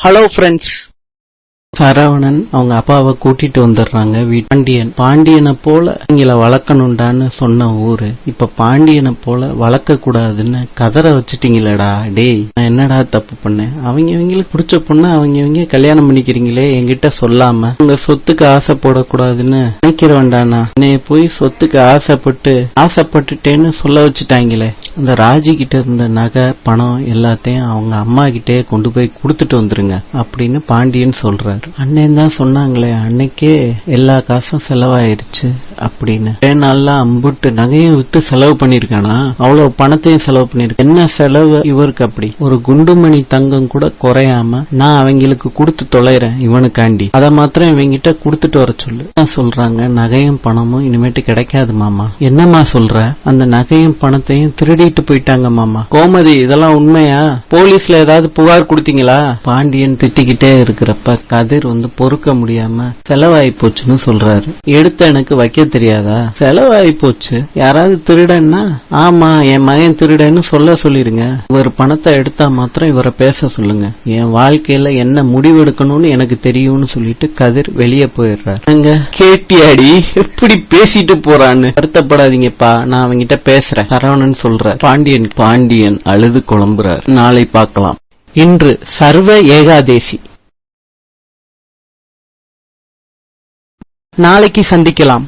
Hello friends. Saravanan அவங்க அப்பாவை கூட்டிட்டு வந்துடுறாங்க. பாண்டியனை போல இவங்கள வளர்க்கணுண்டான்னு சொன்ன ஊரு இப்ப பாண்டியனை போல வளர்க்க கூடாதுன்னு கதற வச்சுட்டீங்களடா. டேய், நான் என்னடா தப்பு பண்ணேன்? அவங்களுக்கு பிடிச்ச பொண்ணு அவங்க கல்யாணம் பண்ணிக்கிறீங்களே, என்கிட்ட சொல்லாம. உங்க சொத்துக்கு ஆசைப்படக்கூடாதுன்னு நினைக்கிற வேண்டானா? என்னைய போய் சொத்துக்கு ஆசைப்பட்டுட்டேன்னு சொல்ல வச்சுட்டாங்களே. அந்த ராஜி கிட்ட இருந்த நகை பணம் எல்லாத்தையும் அவங்க அம்மா கிட்டே கொண்டு போய் கொடுத்துட்டு வந்துருங்க அப்படின்னு பாண்டியன் சொல்றாரு. அண்ணன் தான் சொன்னாங்களே, அன்னைக்கே எல்லா காசும் செலவாயிருச்சு அப்படின்னு. நாள்ல அம்புட்டு நகையும் வித்து செலவு பண்ணிருக்கானா? அவ்வளவு பணத்தையும் செலவு பண்ணிருக்க. என்ன செலவு இவருக்கு? அப்படி ஒரு குண்டுமணி தங்கம் கூட குறையாம நான் அவங்களுக்கு கொடுத்து தொலைறேன் இவனுக்காண்டி. அதை மாத்திரம் இவங்கிட்ட கொடுத்துட்டு வர சொல்லு சொல்றாங்க. நகையும் பணமும் இனிமேட்டு கிடைக்காது மாமா. என்னம்மா சொல்ற? அந்த நகையும் பணத்தையும் திருடிட்டு போயிட்டாங்க மாமா. கோமதி, இதெல்லாம் உண்மையா? போலீஸ்ல ஏதாவது புகார் கொடுத்தீங்களா? பாண்டியன் திட்டிக்கிட்டே இருக்கிறப்ப கதிர் பொறுக்க முடியாம செலவாயி போச்சுன்னு சொல்றாரு. எடுத்த எனக்கு வைக்க தெரியாதா? செலவாயி போச்சு. யாராவது திருடன்னா ஆமா என் மகன் திருடன்னு சொல்லிருங்க. இவர் பணத்தை எடுத்தா மாத்திரம் இவரை பேச சொல்லுங்க. என் வாழ்க்கையில என்ன முடிவெடுக்கணும்னு எனக்கு தெரியும்னு சொல்லிட்டு கதிர் வெளியே போயிடுறாரு. அங்க கேட்டியாடி எப்படி பேசிட்டு போறான்னு? வருத்தப்படாதீங்கப்பா, நான் அவங்கிட்ட பேசுறேன் சரவணன் சொல்ற. பாண்டியன் அழுது குழம்புறார். நாளை பார்க்கலாம். இன்று சர்வ ஏகாதேசி. நாளைக்கு சந்திக்கலாம்.